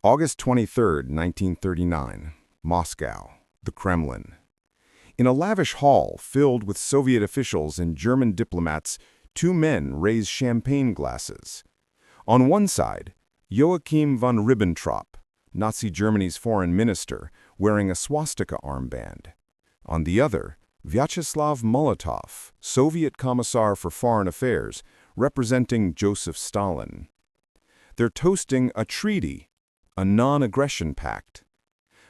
August 23, 1939, Moscow, the Kremlin. In a lavish hall filled with Soviet officials and German diplomats, two men raise champagne glasses. On one side, Joachim von Ribbentrop, Nazi Germany's foreign minister, wearing a swastika armband. On the other, Vyacheslav Molotov, Soviet Commissar for Foreign Affairs, representing Joseph Stalin. They're toasting a treaty, a non-aggression pact.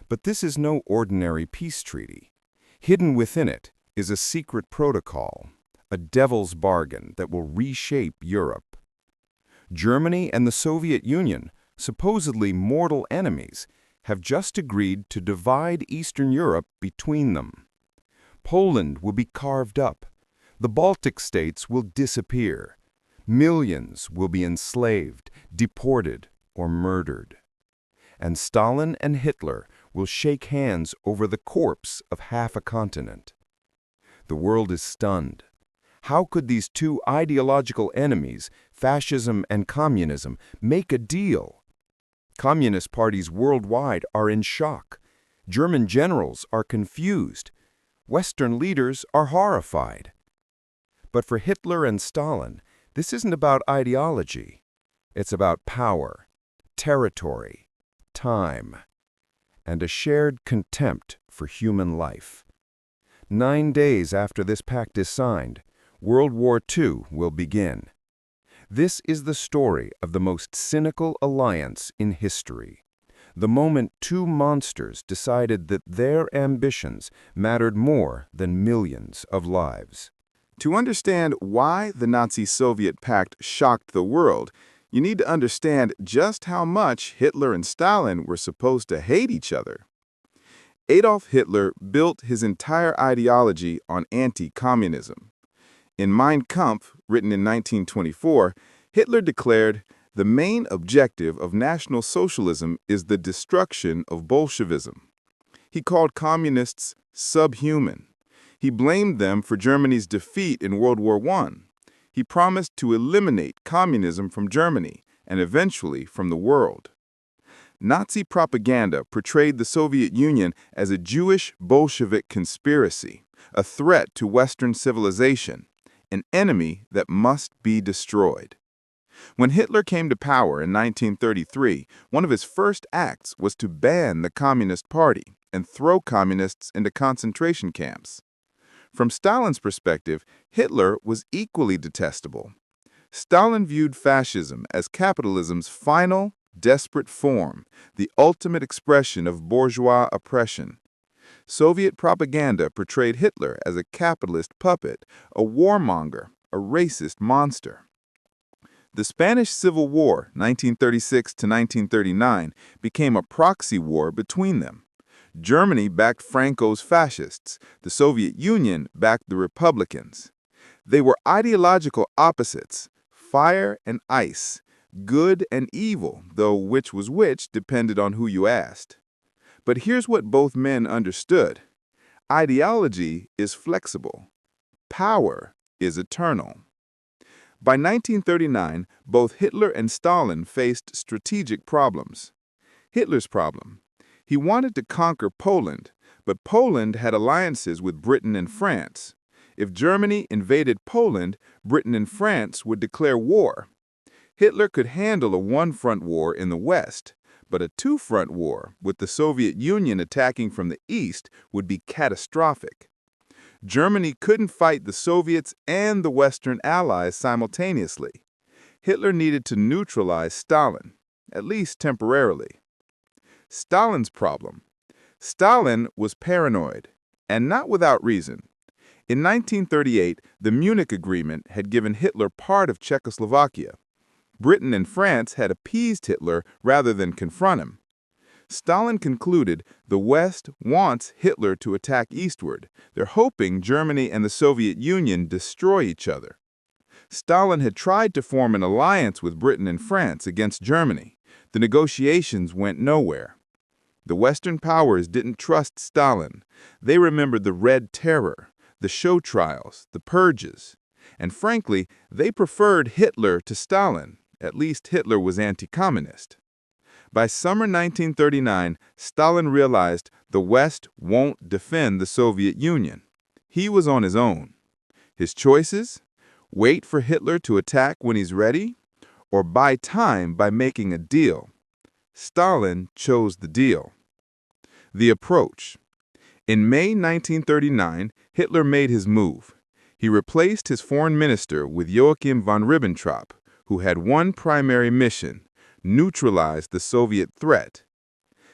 But this is no ordinary peace treaty. Hidden within it is a secret protocol, a devil's bargain that will reshape Europe. Germany and the Soviet Union, supposedly mortal enemies, have just agreed to divide Eastern Europe between them. Poland will be carved up. The Baltic states will disappear. Millions will be enslaved, deported, or murdered. And Stalin and Hitler will shake hands over the corpse of half a continent. The world is stunned. How could these two ideological enemies, fascism and communism, make a deal? Communist parties worldwide are in shock. German generals are confused. Western leaders are horrified. But for Hitler and Stalin, this isn't about ideology. It's about power, territory, time, and a shared contempt for human life. 9 days after this pact is signed, World War II will begin. This is the story of the most cynical alliance in history. The moment two monsters decided that their ambitions mattered more than millions of lives. To understand why the Nazi-Soviet pact shocked the world, you need to understand just how much Hitler and Stalin were supposed to hate each other. Adolf Hitler built his entire ideology on anti-communism. In Mein Kampf, written in 1924, Hitler declared, "The main objective of National Socialism is the destruction of Bolshevism." He called communists subhuman. He blamed them for Germany's defeat in World War I. He promised to eliminate communism from Germany and eventually from the world. Nazi propaganda portrayed the Soviet Union as a Jewish Bolshevik conspiracy, a threat to Western civilization, an enemy that must be destroyed. When Hitler came to power in 1933, one of his first acts was to ban the Communist Party and throw communists into concentration camps. From Stalin's perspective, Hitler was equally detestable. Stalin viewed fascism as capitalism's final, desperate form, the ultimate expression of bourgeois oppression. Soviet propaganda portrayed Hitler as a capitalist puppet, a warmonger, a racist monster. The Spanish Civil War, 1936 to 1939, became a proxy war between them. Germany backed Franco's fascists. The Soviet Union backed the Republicans. They were ideological opposites, fire and ice, good and evil, though which was which depended on who you asked. But here's what both men understood. Ideology is flexible. Power is eternal. By 1939, both Hitler and Stalin faced strategic problems. Hitler's problem: he wanted to conquer Poland, but Poland had alliances with Britain and France. If Germany invaded Poland, Britain and France would declare war. Hitler could handle a one-front war in the West, but a two-front war, with the Soviet Union attacking from the East, would be catastrophic. Germany couldn't fight the Soviets and the Western Allies simultaneously. Hitler needed to neutralize Stalin, at least temporarily. Stalin's problem: Stalin was paranoid, and not without reason. In 1938, the Munich Agreement had given Hitler part of Czechoslovakia. Britain and France had appeased Hitler rather than confront him. Stalin concluded the West wants Hitler to attack eastward. They're hoping Germany and the Soviet Union destroy each other. Stalin had tried to form an alliance with Britain and France against Germany. The negotiations went nowhere. The Western powers didn't trust Stalin. They remembered the Red Terror, the show trials, the purges. And frankly, they preferred Hitler to Stalin. At least Hitler was anti-communist. By summer 1939, Stalin realized the West won't defend the Soviet Union. He was on his own. His choices? Wait for Hitler to attack when he's ready, or buy time by making a deal. Stalin chose the deal. The approach. In May 1939, Hitler made his move. He replaced his foreign minister with Joachim von Ribbentrop, who had one primary mission: neutralize the Soviet threat.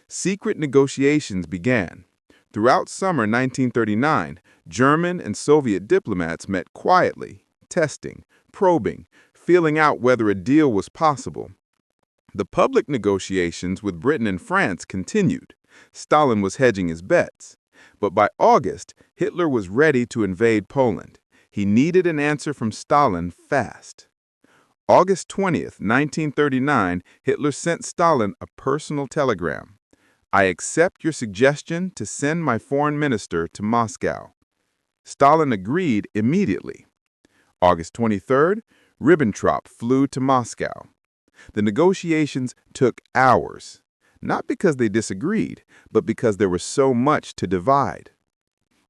Secret negotiations began. Throughout summer 1939, German and Soviet diplomats met quietly, testing, probing, feeling out whether a deal was possible. The public negotiations with Britain and France continued. Stalin was hedging his bets. But by August, Hitler was ready to invade Poland. He needed an answer from Stalin fast. August 20th, 1939, Hitler sent Stalin a personal telegram. "I accept your suggestion to send my foreign minister to Moscow." Stalin agreed immediately. August 23rd, Ribbentrop flew to Moscow. The negotiations took hours, not because they disagreed, but because there was so much to divide.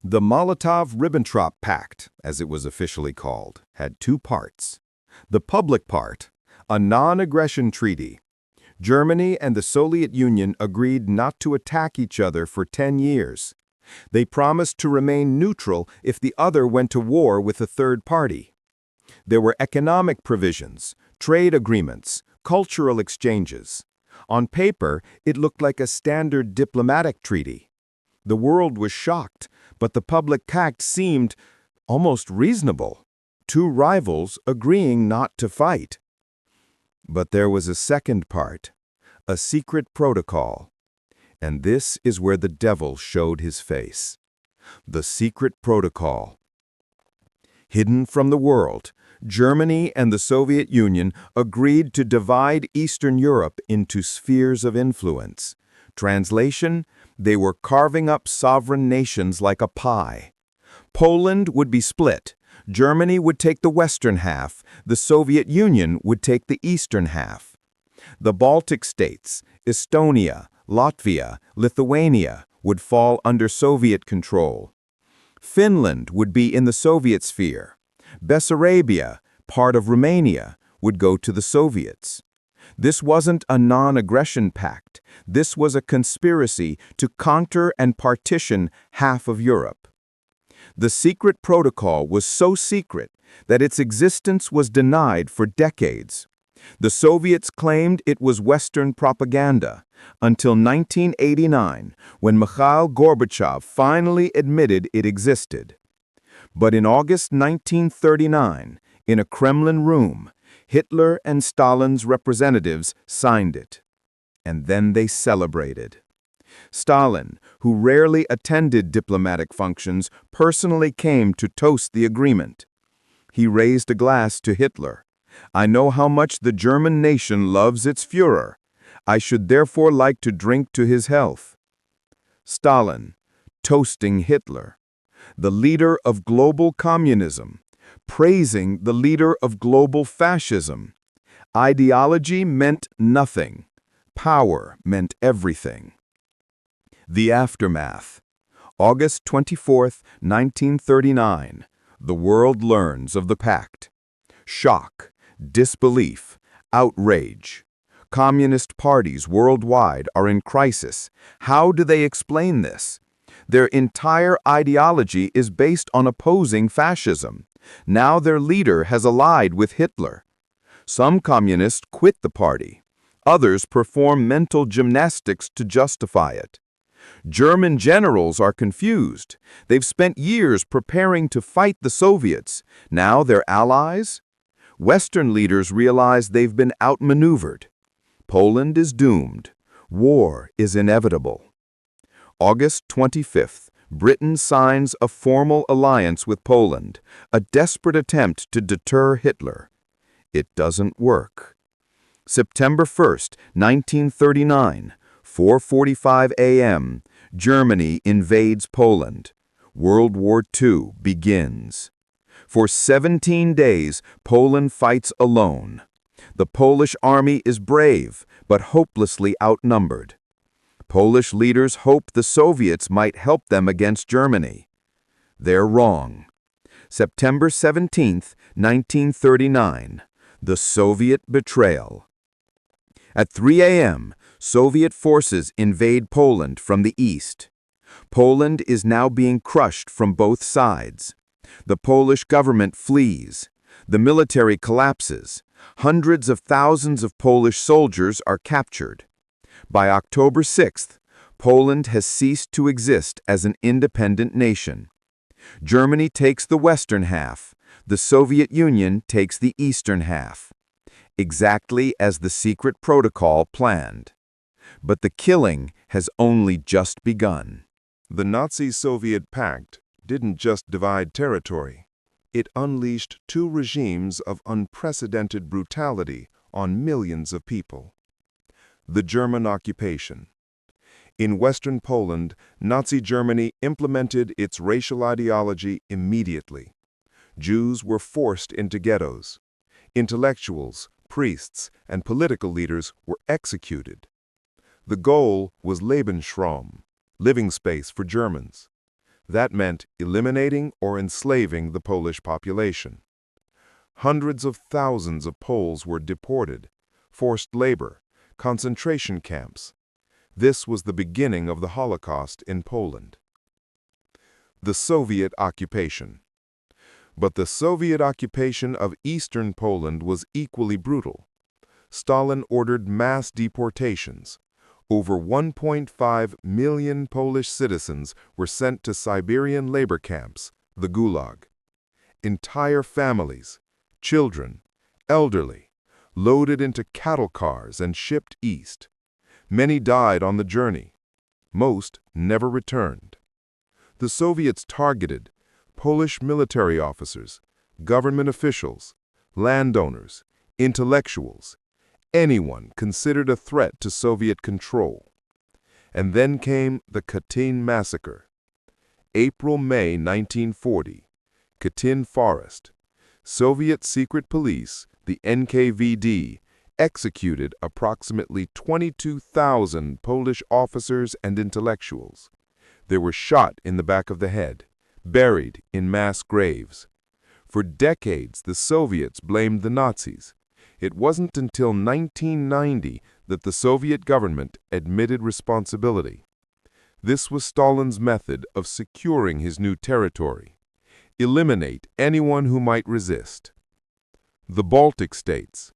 The Molotov-Ribbentrop Pact, as it was officially called, had two parts. The public part, a non-aggression treaty. Germany and the Soviet Union agreed not to attack each other for 10 years. They promised to remain neutral if the other went to war with a third party. There were economic provisions, trade agreements, cultural exchanges. On paper, it looked like a standard diplomatic treaty. The world was shocked, but the public pact seemed almost reasonable. Two rivals agreeing not to fight. But there was a second part, a secret protocol. And this is where the devil showed his face. The secret protocol. Hidden from the world, Germany and the Soviet Union agreed to divide Eastern Europe into spheres of influence. Translation, they were carving up sovereign nations like a pie. Poland would be split. Germany would take the western half. The Soviet Union would take the eastern half. The Baltic states, Estonia, Latvia, Lithuania, would fall under Soviet control. Finland would be in the Soviet sphere. Bessarabia, part of Romania, would go to the Soviets. This wasn't a non-aggression pact. This was a conspiracy to conquer and partition half of Europe. The secret protocol was so secret that its existence was denied for decades. The Soviets claimed it was Western propaganda until 1989, when Mikhail Gorbachev finally admitted it existed. But in August 1939, in a Kremlin room, Hitler and Stalin's representatives signed it. And then they celebrated. Stalin, who rarely attended diplomatic functions, personally came to toast the agreement. He raised a glass to Hitler. "I know how much the German nation loves its Führer. I should therefore like to drink to his health." Stalin, toasting Hitler, the leader of global communism, praising the leader of global fascism. Ideology meant nothing. Power meant everything. The aftermath. August 24th, 1939. The world learns of the pact. Shock, disbelief, outrage. Communist parties worldwide are in crisis. How do they explain this? Their entire ideology is based on opposing fascism. Now their leader has allied with Hitler. Some communists quit the party. Others perform mental gymnastics to justify it. German generals are confused. They've spent years preparing to fight the Soviets. Now they're allies? Western leaders realize they've been outmaneuvered. Poland is doomed. War is inevitable. August 25th, Britain signs a formal alliance with Poland, a desperate attempt to deter Hitler. It doesn't work. September 1st, 1939, 4:45 a.m., Germany invades Poland. World War II begins. For 17 days, Poland fights alone. The Polish army is brave, but hopelessly outnumbered. Polish leaders hope the Soviets might help them against Germany. They're wrong. September 17, 1939, the Soviet betrayal. At 3 a.m., Soviet forces invade Poland from the east. Poland is now being crushed from both sides. The Polish government flees. The military collapses. Hundreds of thousands of Polish soldiers are captured. By October 6th, Poland has ceased to exist as an independent nation. Germany takes the western half. The Soviet Union takes the eastern half. Exactly as the secret protocol planned. But the killing has only just begun. The Nazi-Soviet pact didn't just divide territory. It unleashed two regimes of unprecedented brutality on millions of people. The German occupation. In Western Poland, Nazi Germany implemented its racial ideology immediately. Jews were forced into ghettos. Intellectuals, priests, and political leaders were executed. The goal was Lebensraum, living space for Germans. That meant eliminating or enslaving the Polish population. Hundreds of thousands of Poles were deported, forced labor, concentration camps. This was the beginning of the Holocaust in Poland. The Soviet occupation. But the Soviet occupation of eastern Poland was equally brutal. Stalin ordered mass deportations. Over 1.5 million Polish citizens were sent to Siberian labor camps, the Gulag. Entire families, children, elderly, loaded into cattle cars and shipped east. Many died on the journey. Most never returned. The Soviets targeted Polish military officers, government officials, landowners, intellectuals, anyone considered a threat to Soviet control. And then came the Katyn massacre. April-May 1940, Katyn Forest. Soviet secret police, the NKVD, executed approximately 22,000 Polish officers and intellectuals. They were shot in the back of the head, buried in mass graves. For decades, the Soviets blamed the Nazis. It wasn't until 1990 that the Soviet government admitted responsibility. This was Stalin's method of securing his new territory. Eliminate anyone who might resist. The Baltic states.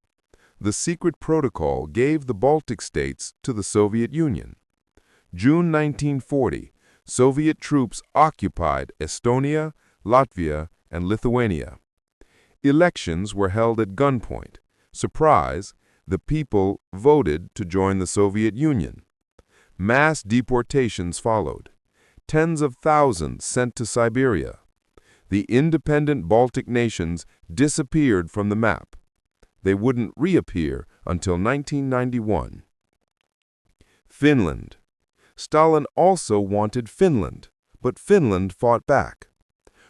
The secret protocol gave the Baltic states to the Soviet Union. June 1940, Soviet troops occupied Estonia, Latvia, and Lithuania. Elections were held at gunpoint. Surprise, the people voted to join the Soviet Union. Mass deportations followed. Tens of thousands sent to Siberia. The independent Baltic nations disappeared from the map. They wouldn't reappear until 1991. Finland. Stalin also wanted Finland, but Finland fought back.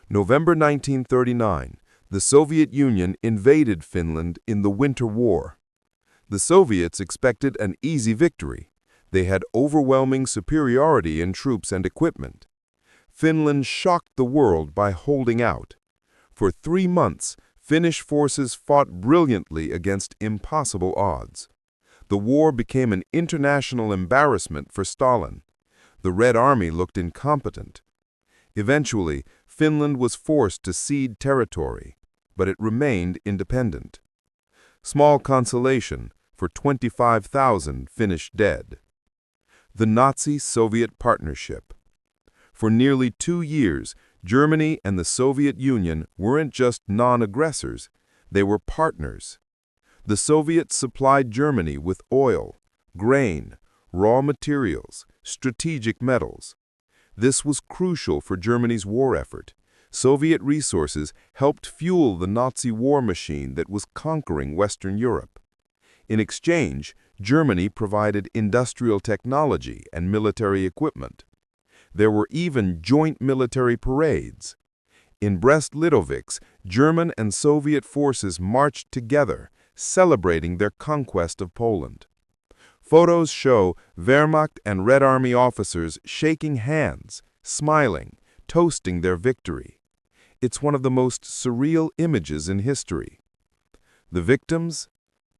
November 1939, the Soviet Union invaded Finland in the Winter War. The Soviets expected an easy victory. They had overwhelming superiority in troops and equipment. Finland shocked the world by holding out. For 3 months, Finnish forces fought brilliantly against impossible odds. The war became an international embarrassment for Stalin. The Red Army looked incompetent. Eventually, Finland was forced to cede territory, but it remained independent. Small consolation for 25,000 Finnish dead. The Nazi-Soviet partnership. For nearly 2 years, Germany and the Soviet Union weren't just non-aggressors, they were partners. The Soviets supplied Germany with oil, grain, raw materials, strategic metals. This was crucial for Germany's war effort. Soviet resources helped fuel the Nazi war machine that was conquering Western Europe. In exchange, Germany provided industrial technology and military equipment. There were even joint military parades. In Brest-Litovsk, German and Soviet forces marched together, celebrating their conquest of Poland. Photos show Wehrmacht and Red Army officers shaking hands, smiling, toasting their victory. It's one of the most surreal images in history. The victims?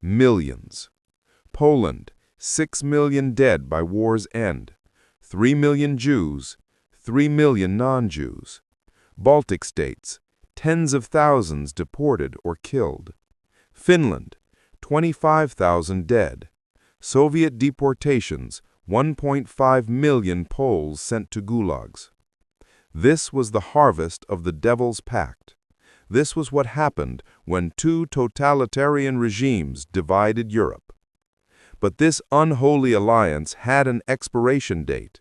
Millions. Poland, 6 million dead by war's end. 3 million Jews, 3 million non-Jews. Baltic states, tens of thousands deported or killed. Finland, 25,000 dead. Soviet deportations, 1.5 million Poles sent to gulags. This was the harvest of the Devil's Pact. This was what happened when two totalitarian regimes divided Europe. But this unholy alliance had an expiration date.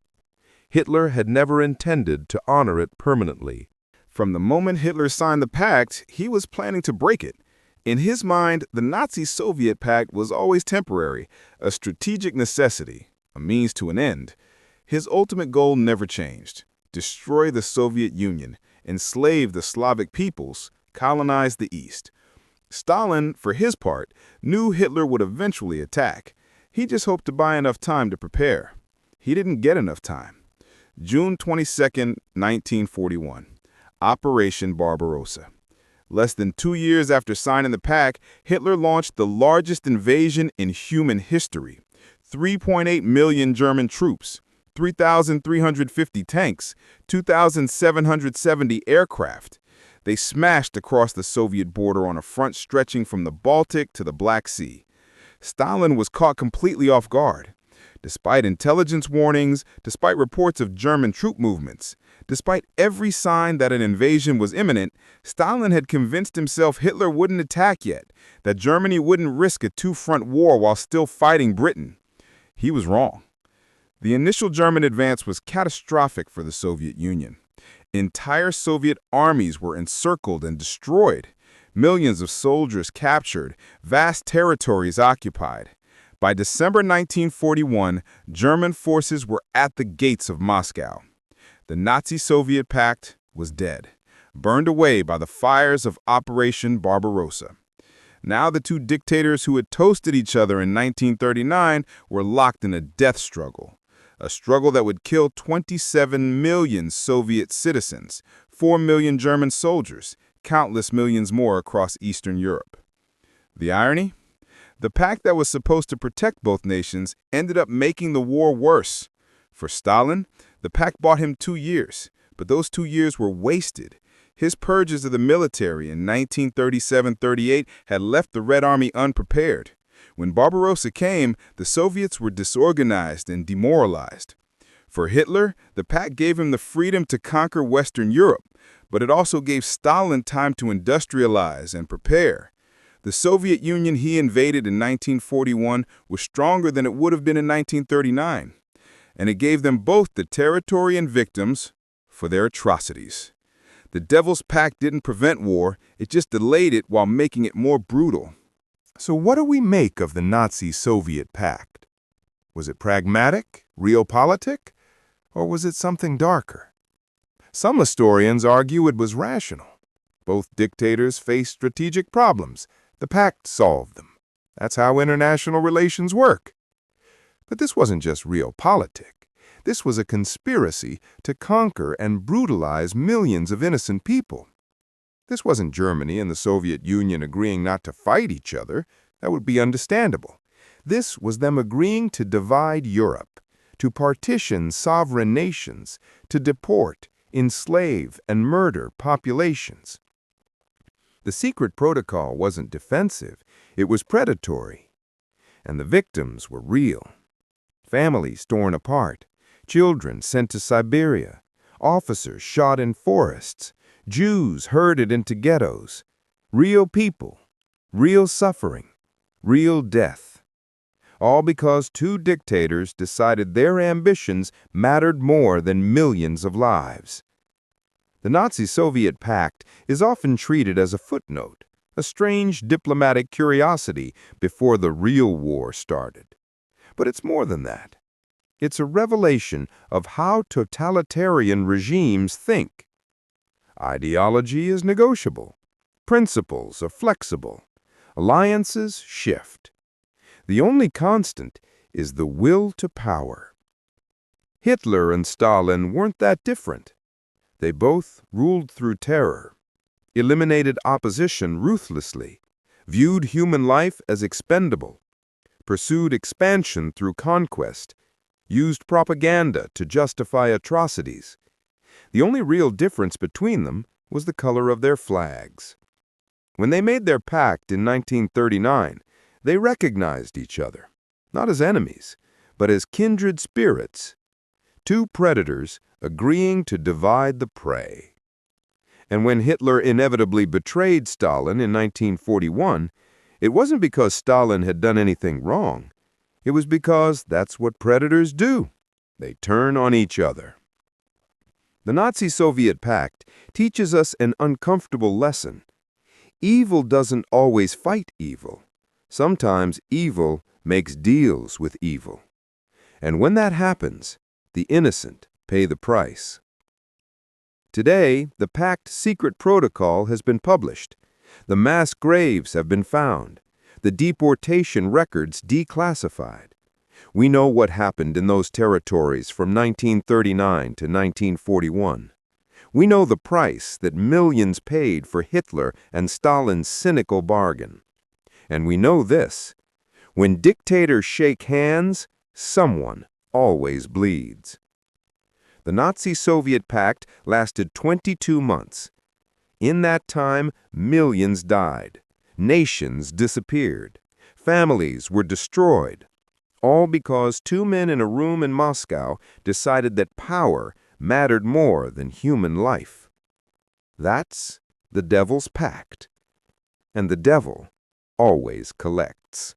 Hitler had never intended to honor it permanently. From the moment Hitler signed the pact, he was planning to break it. In his mind, the Nazi-Soviet pact was always temporary, a strategic necessity, a means to an end. His ultimate goal never changed: destroy the Soviet Union, enslave the Slavic peoples, colonize the East. Stalin, for his part, knew Hitler would eventually attack. He just hoped to buy enough time to prepare. He didn't get enough time. June 22, 1941. Operation Barbarossa. Less than 2 years after signing the pact, Hitler launched the largest invasion in human history. 3.8 million German troops, 3,350 tanks, 2,770 aircraft. They smashed across the Soviet border on a front stretching from the Baltic to the Black Sea. Stalin was caught completely off guard. Despite intelligence warnings, despite reports of German troop movements, despite every sign that an invasion was imminent, Stalin had convinced himself Hitler wouldn't attack yet, that Germany wouldn't risk a two-front war while still fighting Britain. He was wrong. The initial German advance was catastrophic for the Soviet Union. Entire Soviet armies were encircled and destroyed, millions of soldiers captured, vast territories occupied. By December 1941, German forces were at the gates of Moscow. The Nazi-Soviet pact was dead, burned away by the fires of Operation Barbarossa. Now the two dictators who had toasted each other in 1939 were locked in a death struggle, a struggle that would kill 27 million Soviet citizens, 4 million German soldiers, countless millions more across Eastern Europe. The irony? The pact that was supposed to protect both nations ended up making the war worse. For Stalin, the pact bought him 2 years, but those 2 years were wasted. His purges of the military in 1937-38 had left the Red Army unprepared. When Barbarossa came, the Soviets were disorganized and demoralized. For Hitler, the pact gave him the freedom to conquer Western Europe, but it also gave Stalin time to industrialize and prepare. The Soviet Union he invaded in 1941 was stronger than it would have been in 1939, and it gave them both the territory and victims for their atrocities. The Devil's Pact didn't prevent war, it just delayed it while making it more brutal. So what do we make of the Nazi-Soviet pact? Was it pragmatic, realpolitik, or was it something darker? Some historians argue it was rational. Both dictators faced strategic problems. The pact solved them. That's how international relations work. But this wasn't just realpolitik. This was a conspiracy to conquer and brutalize millions of innocent people. This wasn't Germany and the Soviet Union agreeing not to fight each other. That would be understandable. This was them agreeing to divide Europe, to partition sovereign nations, to deport, enslave, and murder populations. The secret protocol wasn't defensive, it was predatory. And the victims were real. Families torn apart, children sent to Siberia, officers shot in forests, Jews herded into ghettos. Real people, real suffering, real death. All because two dictators decided their ambitions mattered more than millions of lives. The Nazi-Soviet pact is often treated as a footnote, a strange diplomatic curiosity before the real war started. But it's more than that. It's a revelation of how totalitarian regimes think. Ideology is negotiable. Principles are flexible. Alliances shift. The only constant is the will to power. Hitler and Stalin weren't that different. They both ruled through terror, eliminated opposition ruthlessly, viewed human life as expendable, pursued expansion through conquest, used propaganda to justify atrocities. The only real difference between them was the color of their flags. When they made their pact in 1939, they recognized each other, not as enemies, but as kindred spirits, two predators agreeing to divide the prey. And when Hitler inevitably betrayed Stalin in 1941, it wasn't because Stalin had done anything wrong. It was because that's what predators do. They turn on each other. The Nazi-Soviet Pact teaches us an uncomfortable lesson. Evil doesn't always fight evil. Sometimes evil makes deals with evil. And when that happens, the innocent pay the price. Today, the Pact's secret protocol has been published. The mass graves have been found. The deportation records declassified. We know what happened in those territories from 1939 to 1941. We know the price that millions paid for Hitler and Stalin's cynical bargain. And we know this: when dictators shake hands, someone always bleeds. The Nazi-Soviet Pact lasted 22 months. In that time, millions died. Nations disappeared. Families were destroyed. All because two men in a room in Moscow decided that power mattered more than human life. That's the devil's pact. And the devil always collects.